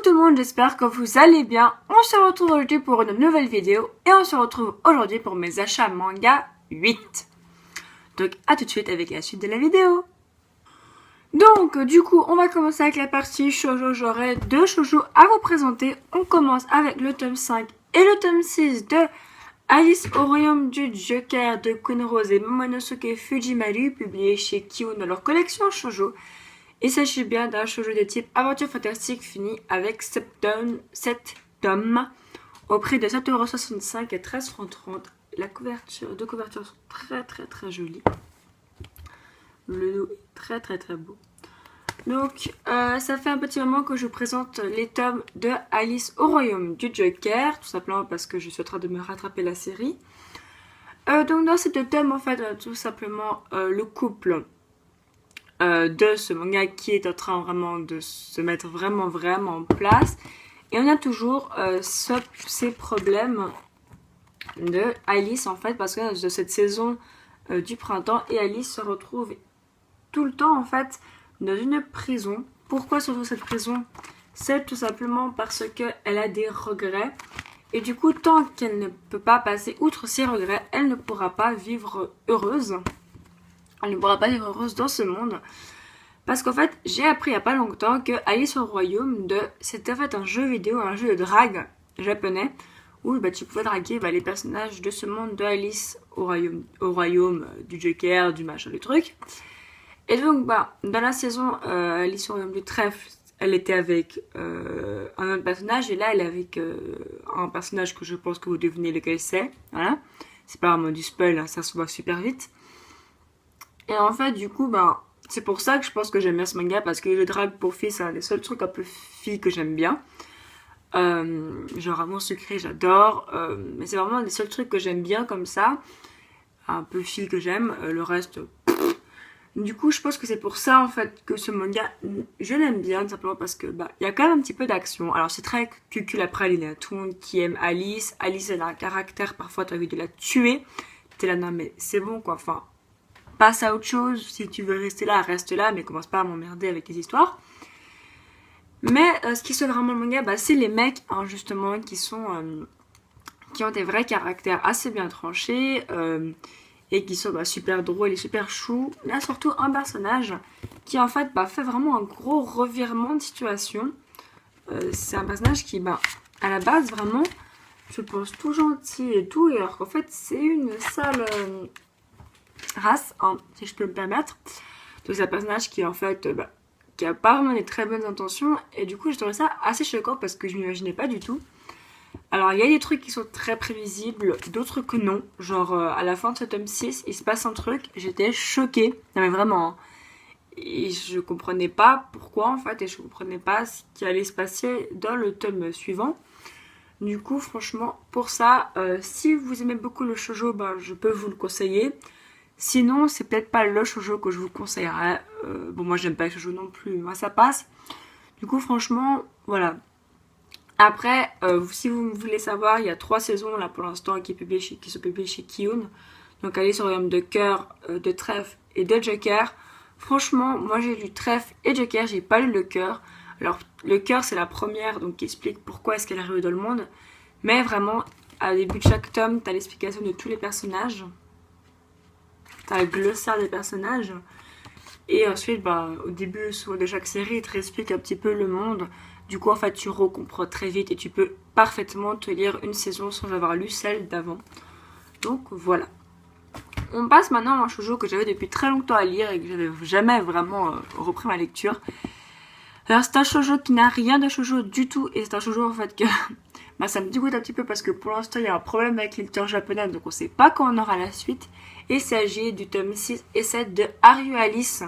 tout le monde, j'espère que vous allez bien. On se retrouve aujourd'hui pour une nouvelle vidéo et on se retrouve aujourd'hui pour mes achats manga 8. Donc à tout de suite avec la suite de la vidéo. Donc du coup on va commencer avec la partie shoujo. J'aurai deux shoujo à vous présenter. On commence avec le tome 5 et le tome 6 de Alice au royaume du Joker de Kunrose et Momonosuke Fujimaru, publié chez Kiun dans leur collection shoujo. Il s'agit bien d'un shoujo de type aventure fantastique fini avec 7 tomes au prix de 7,65€ et 13,30€. La couverture, deux couvertures sont très jolies. Le dos est très beau. Donc ça fait un petit moment que je vous présente les tomes de Alice au royaume du Joker, tout simplement parce que je suis en train de me rattraper la série. Donc dans ces deux tomes en fait tout simplement le couple de ce manga qui est en train vraiment de se mettre vraiment en place, et on a toujours ces problèmes de Alice en fait, parce que de cette saison du printemps, et Alice se retrouve tout le temps en fait dans une prison. Pourquoi surtout cette prison? C'est tout simplement parce qu'elle a des regrets, et du coup tant qu'elle ne peut pas passer outre ses regrets, elle ne pourra pas vivre heureuse. Elle ne pourra pas vivre heureuse dans ce monde. Parce qu'en fait, j'ai appris il n'y a pas longtemps que Alice au royaume c'était en fait un jeu vidéo, un jeu de drague japonais, où tu pouvais draguer les personnages de ce monde de Alice au royaume du Joker, du machin, du truc. Et donc, dans la saison Alice au royaume du trèfle, elle était avec un autre personnage, et là, elle est avec un personnage que je pense que vous devinez lequel c'est. Voilà. C'est pas vraiment du spoil, hein, ça se voit super vite. Et en fait, du coup, c'est pour ça que je pense que j'aime bien ce manga, parce que le drag pour filles, c'est un des seuls trucs un peu filles que j'aime bien. Genre Amour secret, j'adore. Mais c'est vraiment un des seuls trucs que j'aime bien comme ça. Un peu filles que j'aime. Le reste... Du coup, je pense que c'est pour ça, en fait, que ce manga, je l'aime bien, tout simplement parce que, il y a quand même un petit peu d'action. Alors, c'est très cucul après, il y a tout le monde qui aime Alice. Alice, elle a un caractère, parfois, tu as envie de la tuer. T'es là, non, mais c'est bon, quoi, enfin... Passe à autre chose, si tu veux rester là, reste là, mais commence pas à m'emmerder avec tes histoires. Mais ce qui sauve vraiment le manga, c'est les mecs, hein, justement, qui ont des vrais caractères assez bien tranchés, et qui sont super drôles et super choux. Là, surtout un personnage qui, en fait, fait vraiment un gros revirement de situation. C'est un personnage qui, à la base, vraiment, je pense tout gentil et tout, alors qu'en fait, c'est une sale... race, hein, si je peux me permettre. Donc c'est un personnage qui en fait qui a pas vraiment des très bonnes intentions, et du coup je trouvais ça assez choquant parce que je m'imaginais pas du tout. Alors il y a des trucs qui sont très prévisibles, d'autres que non, genre à la fin de ce tome 6 il se passe un truc, j'étais choquée, non mais vraiment, hein. Et je comprenais pas pourquoi en fait, et je comprenais pas ce qui allait se passer dans le tome suivant. Du coup franchement pour ça, si vous aimez beaucoup le shoujo, je peux vous le conseiller. Sinon, c'est peut-être pas le shoujo que je vous conseillerais. Bon, moi, j'aime pas les shoujo non plus. Moi, ça passe. Du coup, franchement, voilà. Après, si vous voulez savoir, il y a 3 saisons, là, pour l'instant, qui sont publiées chez Kiun. Donc, Alice au royaume de cœur, de trèfle et de Joker. Franchement, moi, j'ai lu trèfle et Joker. J'ai pas lu le cœur. Alors, le cœur, c'est la première, donc, qui explique pourquoi est-ce qu'elle arrive dans le monde. Mais vraiment, au début de chaque tome, t'as l'explication de tous les personnages. T'as le glossaire des personnages, et ensuite au début de chaque série il te réexplique un petit peu le monde. Du coup en fait tu recomprends très vite et tu peux parfaitement te lire une saison sans avoir lu celle d'avant. Donc voilà. On passe maintenant à un shoujo que j'avais depuis très longtemps à lire et que j'avais jamais vraiment repris ma lecture. Alors c'est un shoujo qui n'a rien de shoujo du tout, et c'est un shoujo en fait que ça me dégoûte un petit peu parce que pour l'instant il y a un problème avec l'éditeur japonais, donc on sait pas quand on aura la suite. Il s'agit du tome 6 et 7 de Haru Alice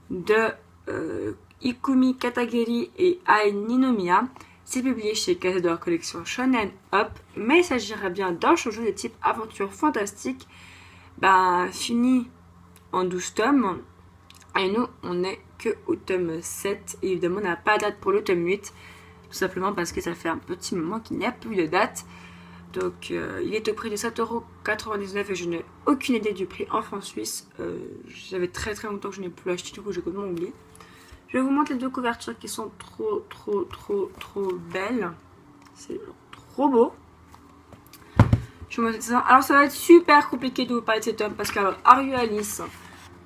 de Ikumi Katagiri et Ai Ninomiya. C'est publié chez Cazador Collection Shonen Up, mais il s'agirait bien d'un shoujo de type aventure fantastique, fini en 12 tomes. Et nous, on n'est que au tome 7. Et évidemment, on n'a pas de date pour le tome 8, tout simplement parce que ça fait un petit moment qu'il n'y a plus de date. Donc il est au prix de 7,99€ et je n'ai aucune idée du prix en francs suisses. J'avais très longtemps que je n'ai plus acheté, du coup j'ai complètement oublié. Je vous montre les deux couvertures qui sont trop belles. C'est trop beau. Je vous montre ça. Alors ça va être super compliqué de vous parler de cet homme parce que Are You Alice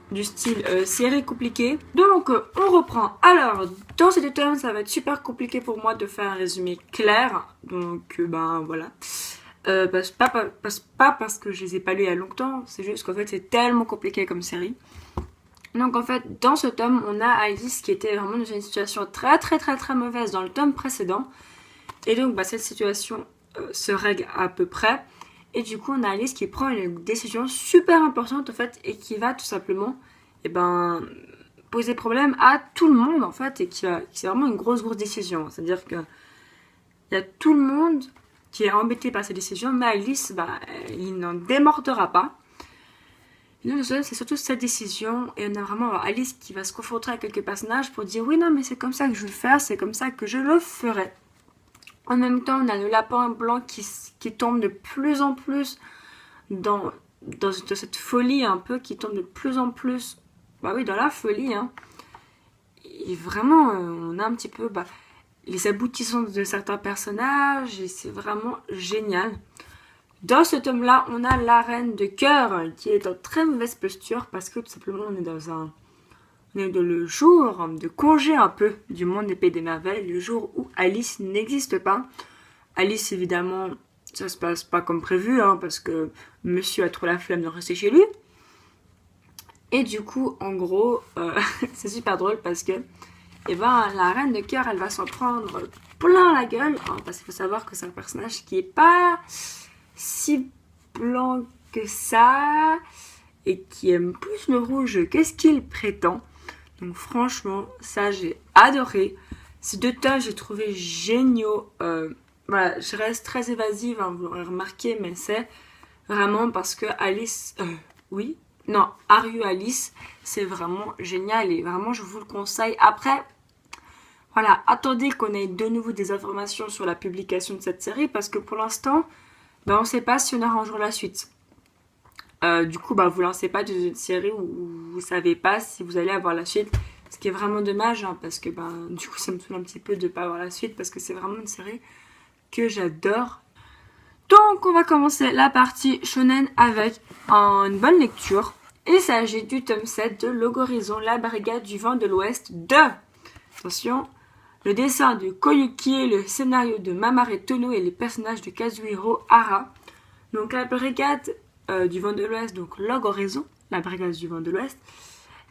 du style série compliquée. Donc on reprend. Alors dans cet tome ça va être super compliqué pour moi de faire un résumé clair. Donc ben voilà. Pas parce que je les ai pas lus il y a longtemps. C'est juste qu'en fait c'est tellement compliqué comme série. Donc en fait dans ce tome on a Alice qui était vraiment dans une situation très mauvaise dans le tome précédent. Et donc bah, cette situation se règle à peu près. Et du coup, on a Alice qui prend une décision super importante en fait et qui va tout simplement poser problème à tout le monde en fait et c'est vraiment une grosse décision. C'est-à-dire que il y a tout le monde qui est embêté par cette décision, mais Alice, il n'en démordra pas. Et donc, c'est surtout cette décision et on a vraiment Alice qui va se confronter à quelques personnages pour dire oui, non, mais c'est comme ça que je veux le faire, c'est comme ça que je le ferai. En même temps, on a le lapin blanc qui tombe de plus en plus dans cette folie un peu, qui tombe de plus en plus, dans la folie. Hein. Et vraiment, on a un petit peu les aboutissants de certains personnages et c'est vraiment génial. Dans ce tome-là, on a la reine de cœur qui est en très mauvaise posture parce que tout simplement, on est dans le jour de congé un peu du monde des Pays des Merveilles, le jour où Alice n'existe pas. Alice, évidemment, ça se passe pas comme prévu, hein, parce que monsieur a trop la flemme de rester chez lui. Et du coup, en gros, c'est super drôle parce que la reine de cœur, elle va s'en prendre plein la gueule, hein, parce qu'il faut savoir que c'est un personnage qui est pas si blanc que ça, et qui aime plus le rouge que ce qu'il prétend. Donc franchement, ça j'ai adoré. Ces deux tomes, j'ai trouvé géniaux. Je reste très évasive, hein, vous l'aurez remarqué, mais c'est vraiment parce que Alice... Are You Alice, c'est vraiment génial et vraiment je vous le conseille. Après, voilà, attendez qu'on ait de nouveau des informations sur la publication de cette série parce que pour l'instant, on ne sait pas si on aura un jour la suite. Du coup, vous lancez pas d'une série où vous savez pas si vous allez avoir la suite. Ce qui est vraiment dommage, hein, parce que du coup, ça me saoule un petit peu de pas avoir la suite parce que c'est vraiment une série que j'adore. Donc, on va commencer la partie shonen avec une bonne lecture. Il s'agit du tome 7 de Logorizon, la brigade du vent de l'Ouest de... Attention, le dessin de Koyuki, le scénario de Mamare Tono et les personnages de Kazuhiro Hara. Donc, la brigade du vent de l'Ouest, donc Logorizon, la brigade du vent de l'Ouest,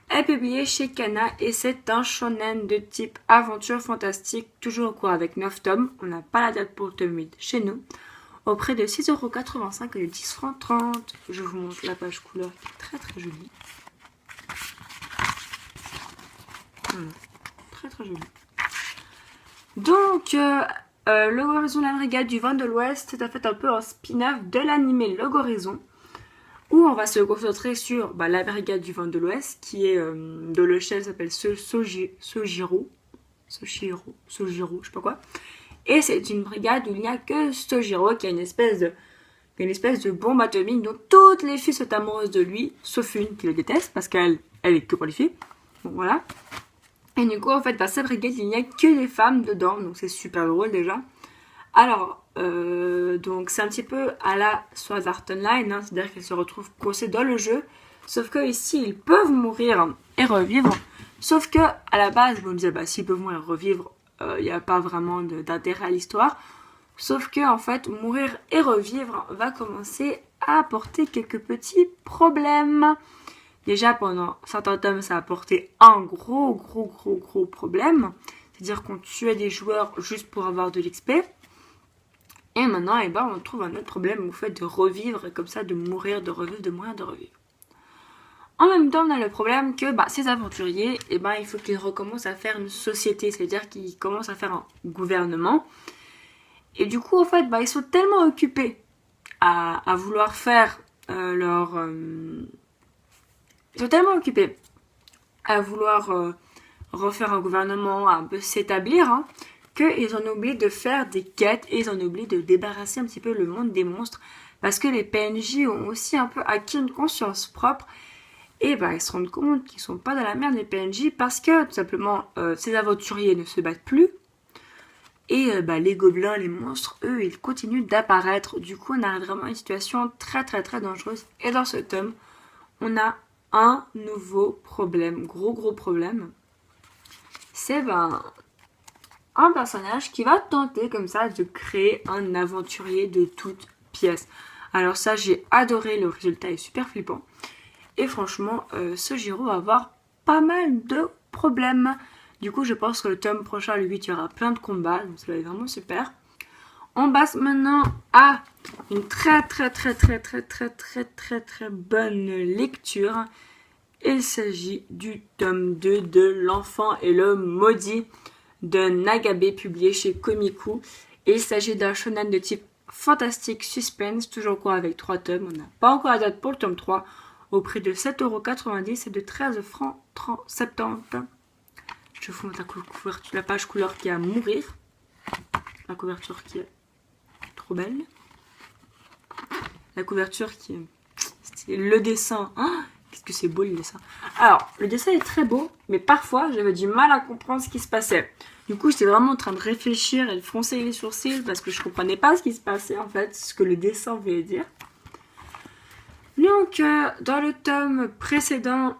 est publié chez Kana et c'est un shonen de type aventure fantastique, toujours au cours avec 9 tomes. On n'a pas la date pour le tome 8 chez nous. Au prix de 6,85€ et de 10,30 €. Je vous montre la page couleur qui est très jolie. Très jolie. Donc, Logorizon, la brigade du vent de l'Ouest, c'est en fait un peu un spin-off de l'anime Logorizon, où on va se concentrer sur la brigade du vent de l'Ouest, qui est de le chef s'appelle Sojiro, je sais pas quoi. Et c'est une brigade où il n'y a que Sojiro qui a une espèce de bombe atomique dont toutes les filles sont amoureuses de lui, sauf une qui le déteste parce qu'elle est que pour les filles. Donc voilà. Et du coup, en fait, sa brigade, il n'y a que des femmes dedans, donc c'est super drôle déjà. Alors, donc c'est un petit peu à la Sword Art Online, hein, c'est-à-dire qu'elles se retrouvent coincées dans le jeu, sauf que ici, ils peuvent mourir et revivre. Sauf que à la base, vous me disiez, s'ils peuvent mourir et revivre, il n'y a pas vraiment d'intérêt à l'histoire. Sauf que, en fait, mourir et revivre va commencer à apporter quelques petits problèmes. Déjà, pendant certains tomes, ça a apporté un gros problème. C'est-à-dire qu'on tuait des joueurs juste pour avoir de l'XP. Et maintenant, on trouve un autre problème au fait de revivre, et comme ça, de mourir, de revivre, de mourir, de revivre. En même temps, on a le problème que ces aventuriers, il faut qu'ils recommencent à faire une société, c'est-à-dire qu'ils commencent à faire un gouvernement. Et du coup, en fait, ils sont tellement occupés à vouloir faire ils sont tellement occupés à vouloir refaire un gouvernement, à un peu s'établir, hein, qu'ils en oublient de faire des quêtes et ils en oublient de débarrasser un petit peu le monde des monstres. Parce que les PNJ ont aussi un peu acquis une conscience propre. Et bah ils se rendent compte qu'ils sont pas dans la merde les PNJ parce que tout simplement ces aventuriers ne se battent plus. Et les gobelins, les monstres, eux, ils continuent d'apparaître. Du coup, on a vraiment une situation très très très dangereuse. Et dans ce tome, on a un nouveau problème, gros problème. C'est un personnage qui va tenter comme ça de créer un aventurier de toutes pièces. Alors ça, j'ai adoré, le résultat est super flippant. Et franchement, ce Giro va avoir pas mal de problèmes. Du coup, je pense que le tome prochain, le 8, il y aura plein de combats, donc ça va être vraiment super. On passe maintenant à une très bonne lecture. Il s'agit du tome 2 de L'Enfant et le Maudit de Nagabe, publié chez Komiku. Il s'agit d'un shonen de type fantastique suspense, toujours quoi avec 3 tomes. On n'a pas encore la date pour le tome 3, au prix de 7,90€ et de 13 francs 70. Je vous montre la page couleur qui est à mourir. La couverture qui est trop belle. La couverture qui est... C'est le dessin. Oh, qu'est-ce que c'est beau le dessin. Alors, le dessin est très beau, mais parfois j'avais du mal à comprendre ce qui se passait. Du coup, j'étais vraiment en train de réfléchir et de froncer les sourcils parce que je comprenais pas ce qui se passait en fait, ce que le dessin voulait dire. Donc, dans le tome précédent,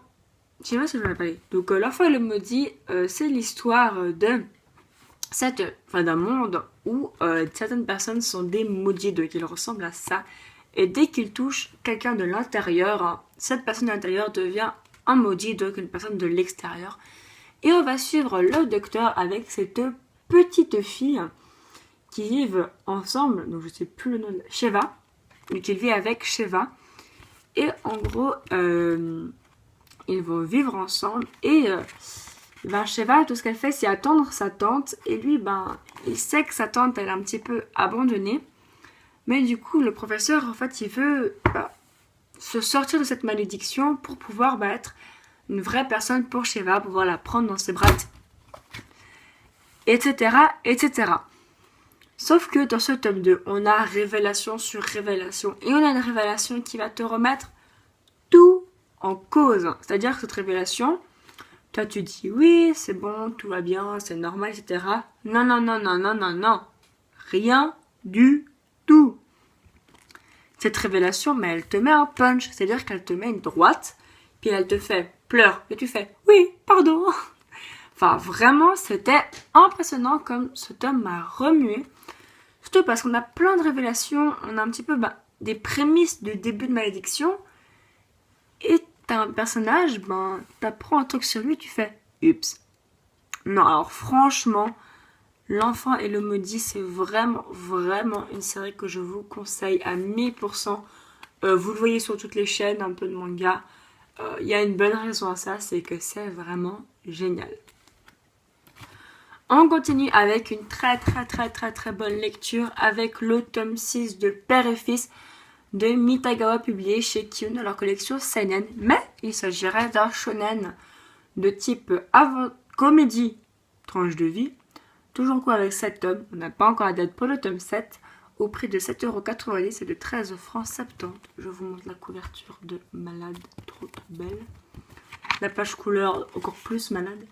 je sais pas si je vais en parler. Donc, L'Enfant et le Maudit, c'est l'histoire d'un monde où certaines personnes sont des maudits, donc ils ressemblent à ça. Et dès qu'ils touchent quelqu'un de l'intérieur, cette personne de l'intérieur devient un maudit, donc une personne de l'extérieur. Et on va suivre le docteur avec cette petite fille qui vivent ensemble, donc je sais plus le nom de Sheva, mais qui vit avec Sheva. Et en gros, ils vont vivre ensemble et Sheva, tout ce qu'elle fait, c'est attendre sa tante. Et lui, il sait que sa tante, elle est un petit peu abandonnée. Mais du coup, le professeur, en fait, il veut se sortir de cette malédiction pour pouvoir être une vraie personne pour Sheva, pouvoir la prendre dans ses bras, etc., etc. Sauf que dans ce tome 2, on a révélation sur révélation. Et on a une révélation qui va te remettre tout en cause. C'est-à-dire que cette révélation, toi tu dis oui, c'est bon, tout va bien, c'est normal, etc. Non. Rien du tout. Cette révélation, mais elle te met un punch. C'est-à-dire qu'elle te met une droite, puis elle te fait pleure. Et tu fais oui, pardon. Enfin, vraiment, c'était impressionnant comme ce tome m'a remué. Surtout parce qu'on a plein de révélations, on a un petit peu des prémices de début de malédiction. Et t'as un personnage, t'apprends un truc sur lui, tu fais ups. Non, alors franchement, L'Enfant et le Maudit, c'est vraiment une série que je vous conseille à 1000%. Vous le voyez sur toutes les chaînes, un peu de manga. Il y a une bonne raison à ça, c'est que c'est vraiment génial. On continue avec une très bonne lecture avec le tome 6 de Père et Fils de Mitagawa, publié chez Kiun dans leur collection Seinen. Mais il s'agirait d'un shonen de type comédie, tranche de vie. Toujours quoi avec 7 tomes. On n'a pas encore la date pour le tome 7. Au prix de 7,90€ et de 13 francs 70. Je vous montre la couverture de malade. Trop belle. La page couleur encore plus malade.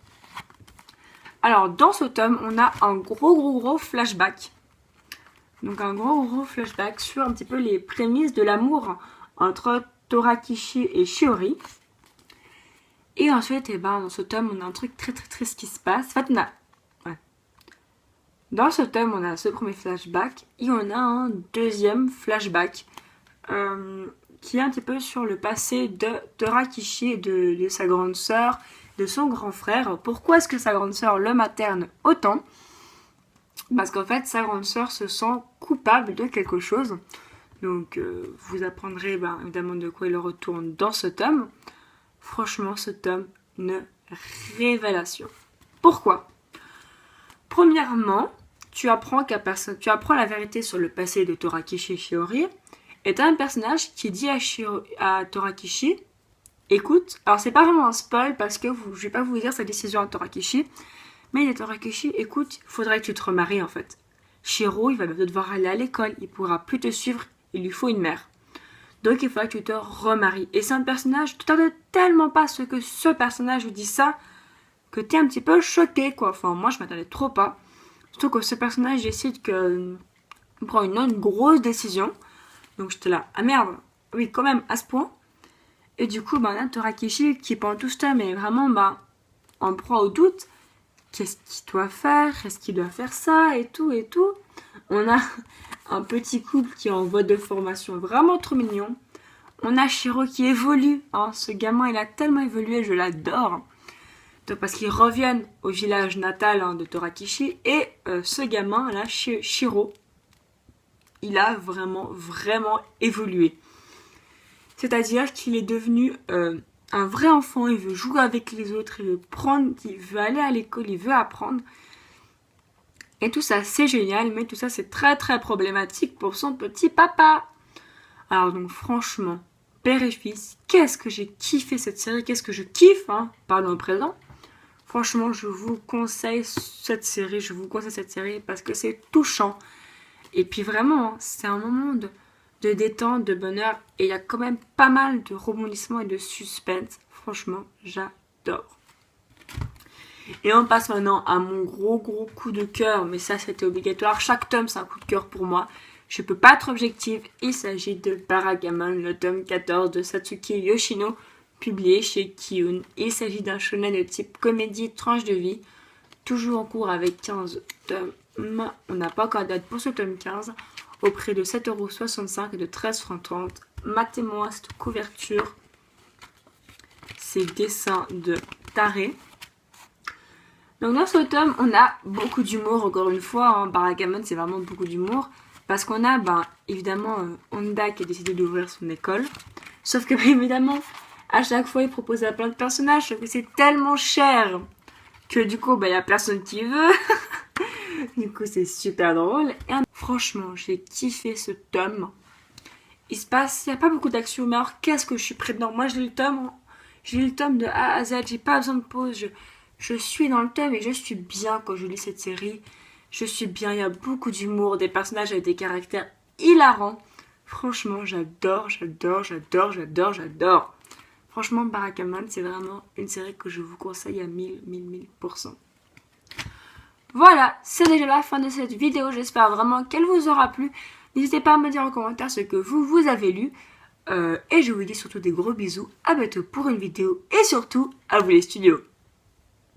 Alors, dans ce tome, on a un gros flashback. Donc, un gros flashback sur un petit peu les prémices de l'amour entre Torakishi et Shiori. Et ensuite, dans ce tome, on a un truc très triste qui se passe. En fait, dans ce tome, on a ce premier flashback et on a un deuxième flashback qui est un petit peu sur le passé de Torakishi et de sa grande sœur, de son grand frère. Pourquoi est-ce que sa grande sœur le materne autant? Parce qu'en fait, sa grande sœur se sent coupable de quelque chose. Donc, vous apprendrez évidemment de quoi il retourne dans ce tome. Franchement, ce tome, une révélation. Pourquoi? Premièrement, tu apprends la vérité sur le passé de Torakishi et Shiori. Et tu as un personnage qui dit à Torakishi, écoute, alors c'est pas vraiment un spoil parce que je vais pas vous dire sa décision à Torakishi, mais il dit à Torakishi, écoute, il faudrait que tu te remaries en fait. Shiro, il va devoir aller à l'école, il pourra plus te suivre, il lui faut une mère. Donc il faudra que tu te remaries. Et c'est un personnage, tu t'attends tellement pas à ce que ce personnage vous dit ça, que t'es un petit peu choqué, quoi. Enfin, moi, je m'attendais trop pas. Surtout que ce personnage décide que prend une grosse décision. Donc j'étais là, ah merde, oui, quand même, à ce point. Et du coup, là, Torakishi, qui pendant tout ce temps est vraiment en proie au doute. Qu'est-ce qu'il doit faire? Est-ce qu'il doit faire ça? Et tout, et tout. On a un petit couple qui est en voie de formation vraiment trop mignon. On a Shiro qui évolue. Hein. Ce gamin, il a tellement évolué, je l'adore. Donc, parce qu'ils reviennent au village natal de Torakishi. Et ce gamin, là, Shiro, il a vraiment évolué. C'est-à-dire qu'il est devenu un vrai enfant, il veut jouer avec les autres, il veut aller à l'école, il veut apprendre. Et tout ça, c'est génial, mais tout ça, c'est très problématique pour son petit papa. Alors donc, franchement, père et fils, qu'est-ce que j'ai kiffé cette série, qu'est-ce que je kiffe, hein, parlons au présent. Franchement, je vous conseille cette série parce que c'est touchant. Et puis vraiment, c'est un moment de détente, de bonheur. Et il y a quand même pas mal de rebondissements et de suspense. Franchement, j'adore. Et on passe maintenant à mon gros coup de cœur. Mais ça, c'était obligatoire. Chaque tome, c'est un coup de cœur pour moi. Je peux pas être objective. Il s'agit de Baragamon, le tome 14 de Satsuki Yoshino, publié chez Kiun. Il s'agit d'un shonen de type comédie tranche de vie. Toujours en cours avec 15 tomes. On n'a pas encore de date pour ce tome 15. Au prix de 7,65€ et de 13,30€. Matez-moi cette couverture. Ces dessins de taré. Donc dans ce tome, on a beaucoup d'humour, encore une fois. Baragamon, c'est vraiment beaucoup d'humour. Parce qu'on a, évidemment, Honda qui a décidé d'ouvrir son école. Sauf que, évidemment, à chaque fois, il propose à plein de personnages. Sauf que c'est tellement cher que du coup, il n'y a personne qui veut. Du coup, c'est super drôle. Et franchement, j'ai kiffé ce tome. Il n'y a pas beaucoup d'action, mais alors qu'est-ce que je suis prête dedans. Moi, j'ai lu le tome de A à Z, j'ai pas besoin de pause. Je suis dans le thème et je suis bien quand je lis cette série. Je suis bien, il y a beaucoup d'humour, des personnages avec des caractères hilarants. Franchement, j'adore. Franchement, Baragamon, c'est vraiment une série que je vous conseille à 1000%. Voilà, c'est déjà la fin de cette vidéo. J'espère vraiment qu'elle vous aura plu. N'hésitez pas à me dire en commentaire ce que vous avez lu. Et je vous dis surtout des gros bisous. À bientôt pour une vidéo. Et surtout, à vous les studios.